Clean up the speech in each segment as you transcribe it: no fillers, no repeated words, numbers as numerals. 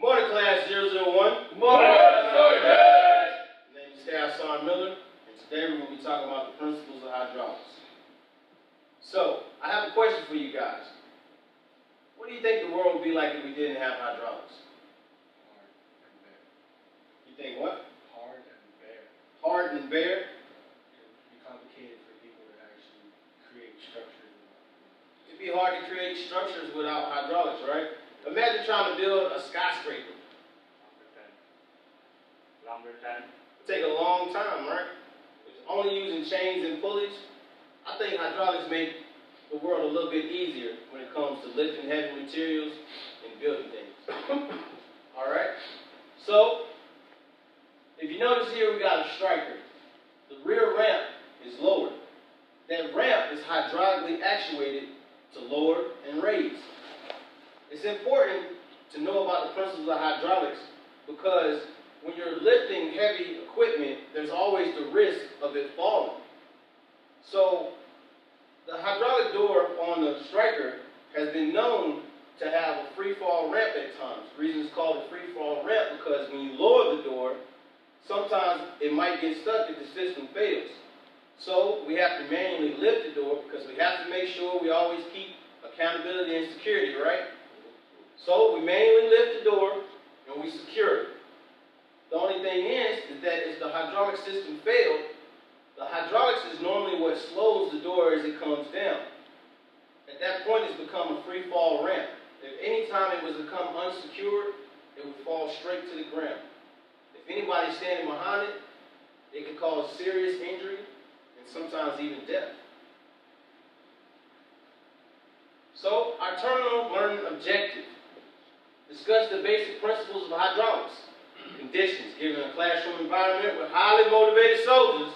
Morning, class 001. Morning, Sergeant. My name is Staff Sergeant Miller, and today we're going to be talking about the principles of hydraulics. So, I have a question for you guys. What do you think the world would be like if we didn't have hydraulics? Hard and bare. You think what? Hard and bare. Hard and bare? It would be complicated for people to actually create structures. It'd be hard to create structures without hydraulics, right? Imagine trying to build a skyscraper. Longer time. It'd take a long time, right? It's only using chains and pulleys. I think hydraulics make the world a little bit easier when it comes to lifting heavy materials and building things. Alright? So, if you notice here, we got a striker. The rear ramp is lowered. That ramp is hydraulically actuated to lower and raise. It's important to know about the principles of hydraulics because when you're lifting heavy equipment, there's always the risk of it falling. So, the hydraulic door on the striker has been known to have a free fall ramp at times. The reason it's called a free fall ramp because when you lower the door, sometimes it might get stuck if the system fails. So, we have to manually lift the door because we have to make sure we always keep accountability and security, right? So, we manually lift the door and we secure it. The only thing is that if the hydraulic system failed, the hydraulics is normally what slows the door as it comes down. At that point, it's become a free fall ramp. If any time it was to become unsecured, it would fall straight to the ground. If anybody's standing behind it, it could cause serious injury and sometimes even death. So, our terminal learning objective. Discuss the basic principles of hydraulics. Conditions given a classroom environment with highly motivated soldiers.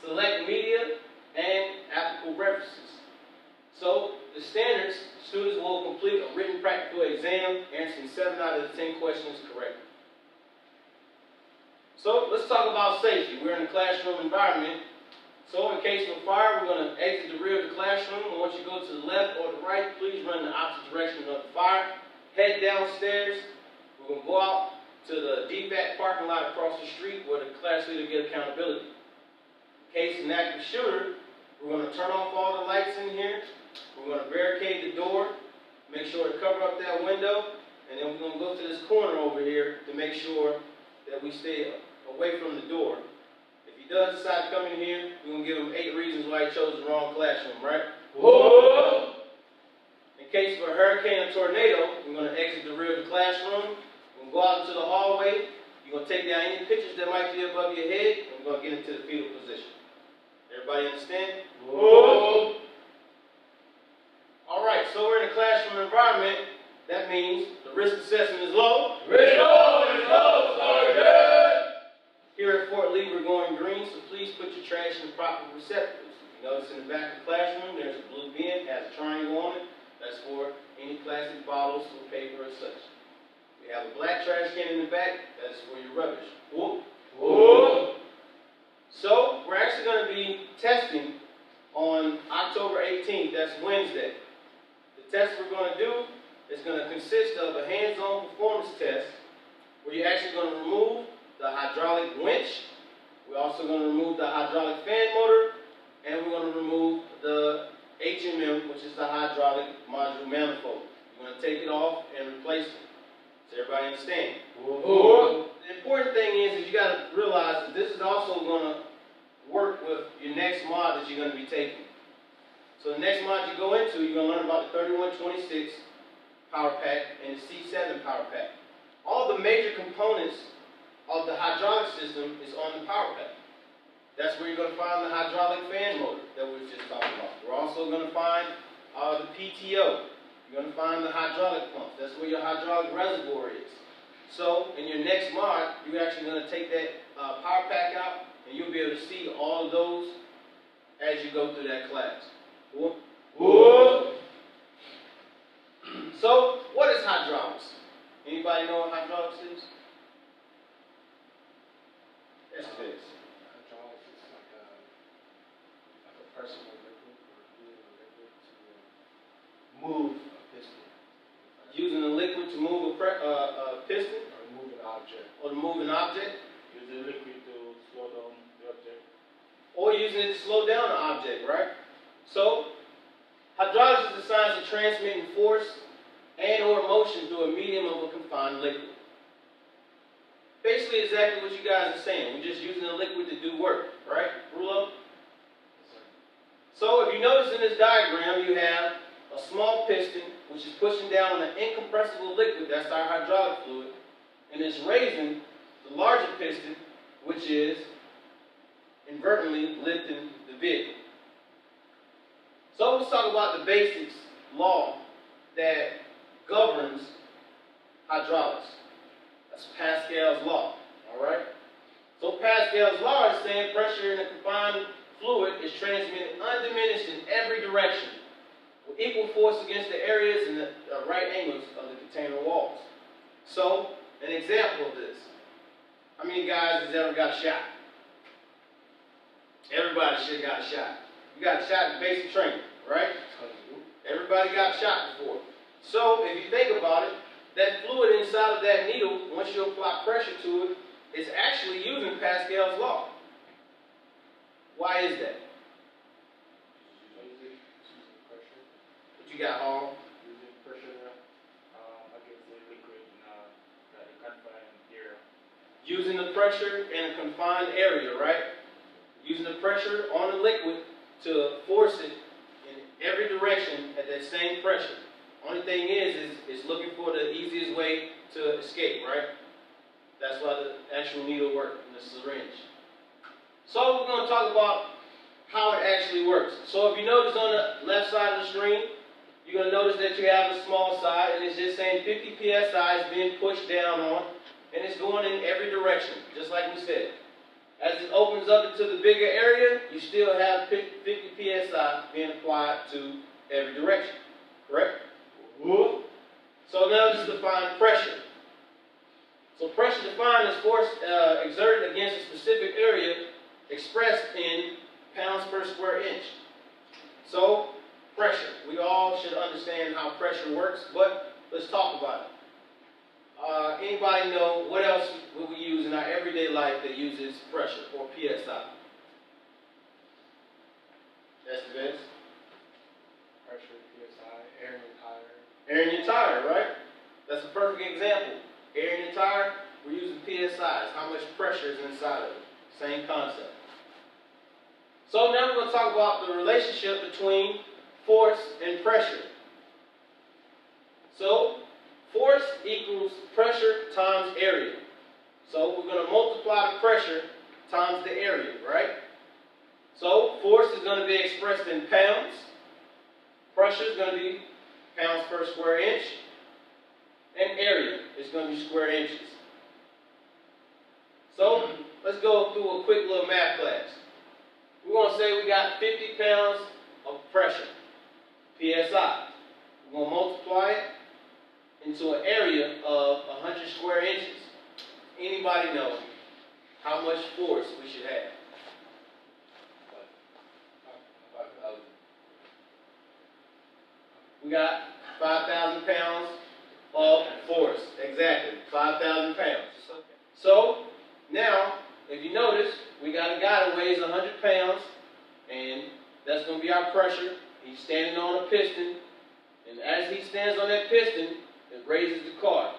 Select media and applicable references. So, the standards, students will complete a written practical exam, answering 7 out of the 10 questions correctly. So, let's talk about safety. We're in a classroom environment. So, in case of a fire, we're going to exit the rear of the classroom. And once you go to the left or the right, please run in the opposite direction of the fire. Head downstairs. We're going to go out to the DFAT parking lot across the street where the class leader gets accountability. In case of an active shooter, we're going to turn off all the lights in here. We're going to barricade the door, make sure to cover up that window, and then we're going to go to this corner over here to make sure that we stay away from the door. If he does decide to come in here, we're going to give him 8 reasons why he chose the wrong classroom, right? Whoa! In case of a hurricane or tornado, we're going to exit the rear of the classroom. We're going to go out into the hallway. You're going to take down any pictures that might be above your head, and we're going to get into the fetal position. Everybody understand? Whoa! All right, so we're in a classroom environment. That means the risk assessment is low. Risk is low, Sergeant. Here at Fort Lee, we're going green, so please put your trash in the proper receptacles. You notice in the back of the classroom, there's a blue bin, has a triangle on it. That's for any plastic bottles or paper or such. We have a black trash can in the back. That's for your rubbish. Whoop. Whoop. So, we're actually going to be testing on October 18th. That's Wednesday. The test we're going to do is going to consist of a hands-on performance test where you're actually going to remove the hydraulic winch. We're also going to remove the hydraulic fan motor, and we're going to remove the HMM, which is the hydraulic module manifold. You're going to take it off and replace it. Does everybody understand? Whoa. The important thing is you got to realize that this is also going to work with your next mod that you're going to be taking. So the next mod you go into, you're going to learn about the 3126 power pack and the C7 power pack. All the major components of the hydraulic system is on the power pack. That's where you're going to find the hydraulic fan motor that we were just talking about. We're also going to find the PTO. You're going to find the hydraulic pumps. That's where your hydraulic reservoir is. So, in your next mod, you're actually going to take that power pack out, and you'll be able to see all of those as you go through that class. Whoop. Whoop. So, what is hydraulics? Anybody know what hydraulics is? Yes, it is. Hydraulics is like a personal liquid or fluid or liquid to Move a piston. Using piston Or move an object. or to move an object, Using liquid to slow down the object. or using it to slow down the object, right? So, hydraulics is the science of transmitting force and or motion through a medium of a confined liquid. Basically exactly what you guys are saying. We're just using the liquid to do work, right? Rulo? So if you notice in this diagram, you have a small piston which is pushing down an incompressible liquid, that's our hydraulic fluid, and it's raising the larger piston, which is inadvertently lifting the vehicle. So let's talk about the basics law that governs hydraulics. That's Pascal's law, all right? So Pascal's law is saying pressure in a confined fluid is transmitted undiminished in every direction with equal force against the areas and the right angles of the container walls. So, an example of this. How many guys has ever got shot? Everybody should have got a shot. You got shot in basic training, right? Everybody got shot before. So, if you think about it, that fluid inside of that needle, once you apply pressure to it, is actually using Pascal's law. Why is that? Using pressure. What you got, Hall? Using pressure against the liquid in the confined area. Using the pressure in a confined area, right? Using the pressure on the liquid to force it in every direction at that same pressure. Only thing is looking for the easiest way to escape, right? That's why the actual needle works in the syringe. So we're going to talk about how it actually works. So if you notice on the left side of the screen, you're going to notice that you have a small side, and it's just saying 50 psi is being pushed down on, and it's going in every direction, just like we said. As it opens up into the bigger area, you still have 50 psi being applied to every direction. Correct? So now let's define pressure. So pressure defined as force exerted against a specific area expressed in pounds per square inch. So pressure. We all should understand how pressure works, but let's talk about it. Anybody know what else would we use in our everyday life that uses pressure or PSI? That's the best. Pressure, PSI, air in your tire. Air in your tire, right? That's a perfect example. Air in your tire, we're using PSIs. How much pressure is inside of it? Same concept. So now we're going to talk about the relationship between force and pressure. So force equals pressure times area. So we're going to multiply the pressure times the area, right? So force is going to be expressed in pounds. Pressure is going to be pounds per square inch. And area is going to be square inches. So let's go through a quick little math class. We're going to say we got 50 pounds of pressure, PSI. We're going to multiply it into an area of 100 square inches. Anybody know how much force we should have? 5,000. We got 5,000 pounds of force. Exactly, 5,000 pounds. So, now, if you notice, we got a guy that weighs 100 pounds, and that's going to be our pressure. He's standing on a piston, and as he stands on that piston, it raises the car.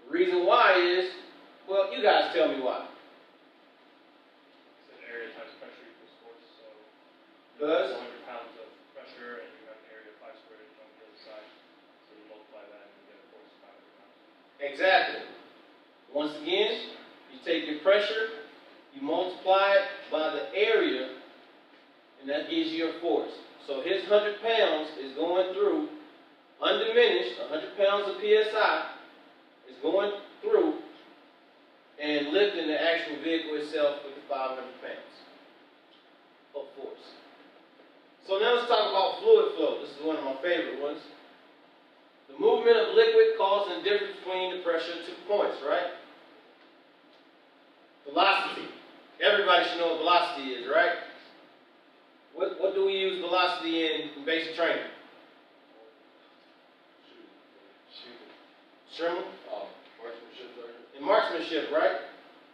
The reason why is, well, you guys tell me why. So area times pressure equals force. So Because 100 pounds of pressure, and you have an area of 5 square inches on the other side. So you multiply that, and you get a force of 500 pounds. exactly. Once again, you take your pressure, you multiply it by the area, and that gives you your force. So his 100 pounds is going through, undiminished, 100 pounds of PSI is going through and lifting the actual vehicle itself with the 500 pounds of force. So now let's talk about fluid flow. This is one of my favorite ones. The movement of liquid causing a difference between the pressure of 2 points, right? Velocity. Everybody should know what velocity is, right? What do we use velocity in basic training? Trimble? Marksmanship, Sergeant. In marksmanship, right?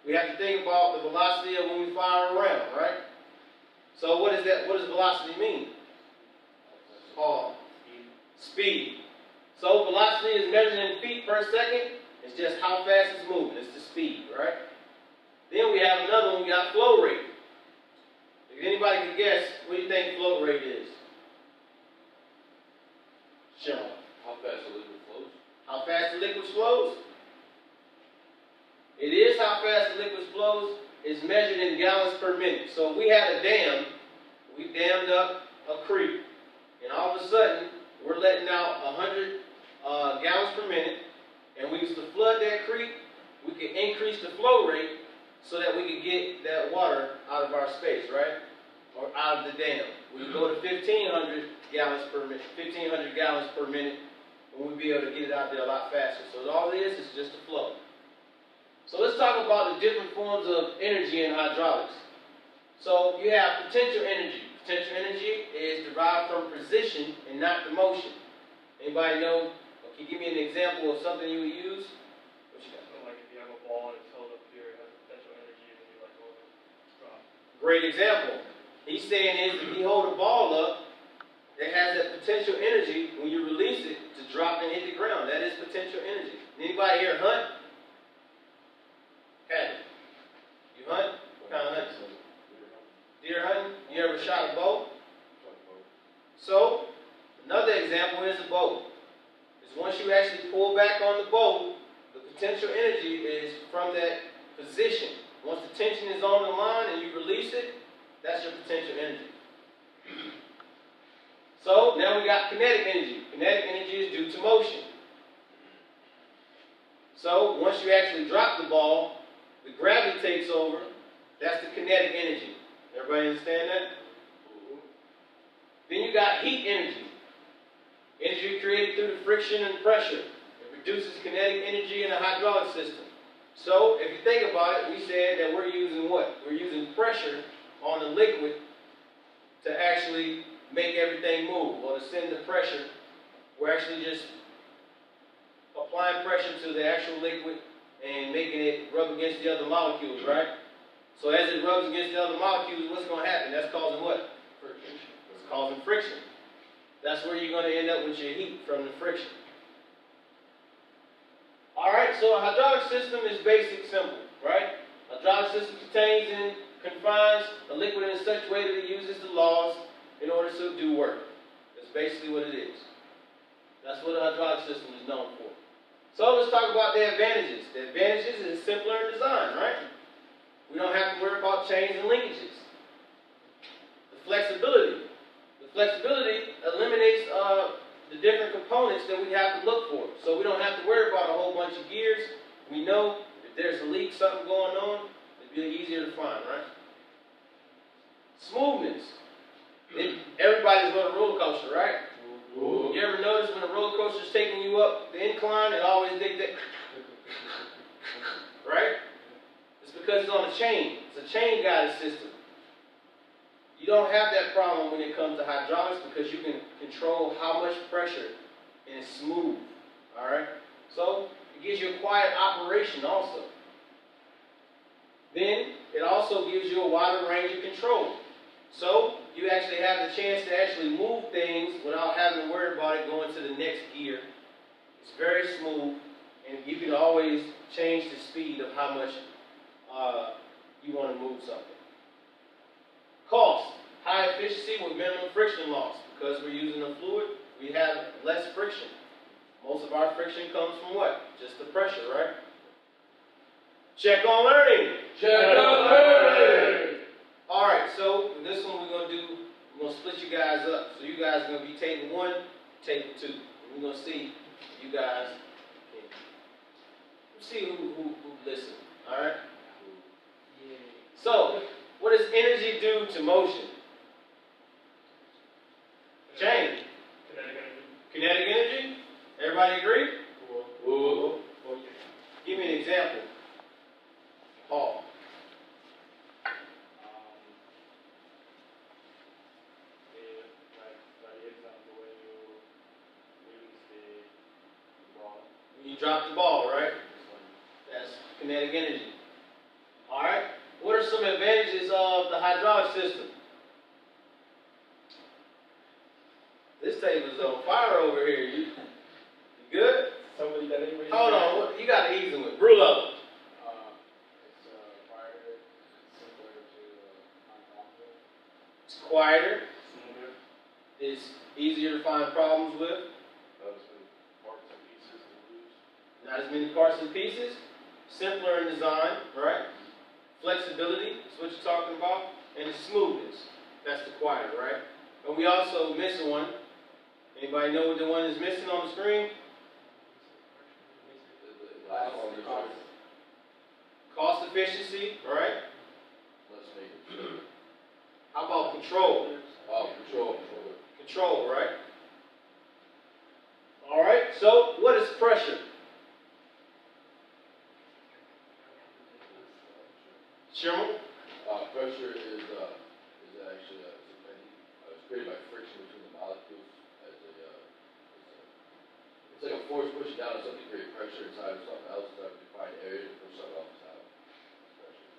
We have to think about the velocity of when we fire a round, right? So what is that? What does velocity mean? Speed. So velocity is measured in feet per second. It's just how fast it's moving. It's the speed, right? Then we have another one. We got flow rate. If anybody can guess, what do you think flow rate is? Sure. How fast the liquid flows? How fast the liquid flows? It is how fast the liquid flows. It's measured in gallons per minute. So if we had a dam, we dammed up a creek, and all of a sudden, we're letting out 100 gallons per minute, and we used to flood that creek, we could increase the flow rate so that we could get that water out of our space, right? Or out of the dam. We could go to 1,500 gallons per minute, 1,500 gallons per minute, and we'd be able to get it out there a lot faster. So all it is just a flow. So let's talk about the different forms of energy in hydraulics. So you have potential energy. Potential energy is derived from position and not the motion. Anybody know? Can you give me an example of something you would use? What you got? So like if you have a ball and it's held up here, it has potential energy, and then you let go of it, drop. Great example. He's saying is if you hold a ball up, it has that potential energy when you release it to drop and hit the ground. That is potential energy. Anybody here hunt? Have it. You hunt? What kind of hunt? Deer hunting? You ever shot a bow? So, another example is a bow. Is once you actually pull back on the bow, the potential energy is from that position. Once the tension is on the line and you release it, that's your potential energy. So, now we got kinetic energy. Kinetic energy is due to motion. So, once you actually drop the ball, the gravity takes over. That's the kinetic energy. Everybody understand that? Then you got heat energy. Energy created through the friction and pressure. It reduces kinetic energy in a hydraulic system. So, if you think about it, we said that we're using what? We're using pressure on the liquid to actually make everything move, or to send the pressure. We're actually just applying pressure to the actual liquid and making it rub against the other molecules, right? So as it rubs against the other molecules, what's going to happen? That's causing what? Friction. It's causing friction. That's where you're going to end up with your heat, from the friction. Alright, so a hydraulic system is basic, simple, right? A hydraulic system contains and confines a liquid in such a way that it uses the laws in order to do work. That's basically what it is. That's what a hydraulic system is known for. So let's talk about the advantages. The advantages is simpler in design, right? We don't have to worry about chains and linkages. The flexibility. The flexibility eliminates the different components that we have to look for. So we don't have to worry about a whole bunch of gears. We know if there's a leak, something going on, it'd be easier to find, right? Smoothness. Everybody's on a roller coaster, right? Ooh. You ever notice when a roller coaster is taking you up the incline, it always did that? Right? It's because it's on a chain. It's a chain guided system. You don't have that problem when it comes to hydraulics because you can control how much pressure and it's smooth. Alright? So it gives you a quiet operation also. Then it also gives you a wider range of control. So you actually have the chance to actually move things without having to worry about it going to the next gear. It's very smooth, and you can always change the speed of how much you want to move something. Cost. High efficiency with minimum friction loss. Because we're using a fluid, we have less friction. Most of our friction comes from what? Just the pressure, right? Check on learning. Check on learning. Alright, so this one we're going to split you guys up. So you guys are going to be taking one, taking two. And we're going to see if you guys can see who listen. Alright? So, what does energy do to motion? Change. Kinetic energy. Kinetic energy? Everybody agree? Ooh. Give me an example. Paul. Like the example when you release the ball. When you you drop the ball, right? That's kinetic energy. All right. What are some advantages of the hydraulic system? This table's on fire over here. You good? Somebody that ain't raising Hold their on. hand. You got to ease them with Brulo. It's quieter, simpler to unlockable. It's quieter. Smoother. It's easier to find problems with. Not as many parts and pieces. Simpler in design, right? Flexibility is what you're talking about. And it's smoothness. That's the quieter, right? And we also missing one. Anybody know what the one is missing on the screen? Cost efficiency, right? Let's make it. How about control? Control. Control, right? All right, so what is pressure? Sherman? Pressure is actually it's created by friction between the molecules. It's like a force pushing down on something to create pressure inside of something else to define area to push something else out. Pressure.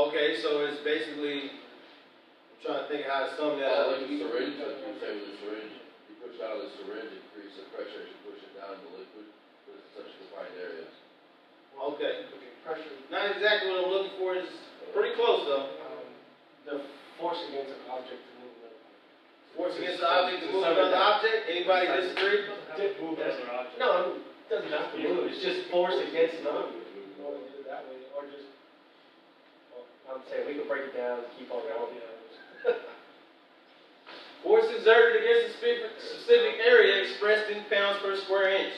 Okay, so it's basically, I'm trying to think of how to sum that up. Like a syringe, like you say with a syringe, you push down the syringe, it creates the pressure as you push it down in the liquid, but it's such a defined area. Okay. Pressure. Not exactly what I'm looking for, it's pretty close though. The force against an object to move another. Force against the object to move another object, anybody disagree? Move another object. No, it doesn't have to move. It's just force against an object. You want to do it that way, or just. Well, I'm saying we can break it down and keep on going. Force exerted against a specific area expressed in pounds per square inch.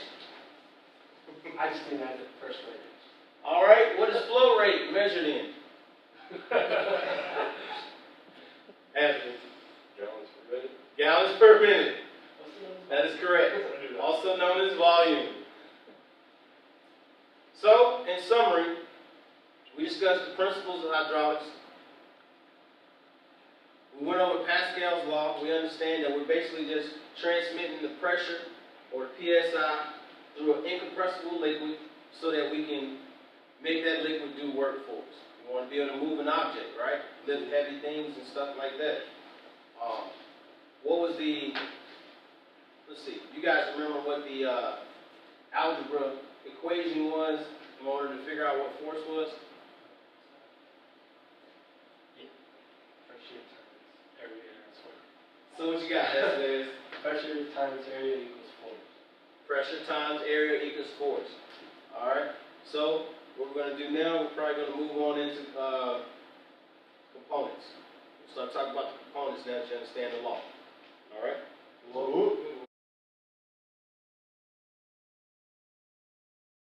I just didn't have the first one. All right, what is flow rate measured in? Anthony. Gallons per minute. That is correct. Also known as volume. So, in summary, we discussed the principles of hydraulics. We went over Pascal's law. We understand that we're basically just transmitting the pressure, or PSI, through an incompressible liquid so that we can make that liquid do work for us. We want to be able to move an object, right? Lift heavy things and stuff like that. What was the, let's see, you guys remember what the algebra equation was in order to figure out what force was? Pressure times area squared. So what you got? That says Pressure times area equals force. pressure times area equals force. All right. So what we're going to do now, we're probably going to move on into components. We'll start talking about the components now that you understand the law.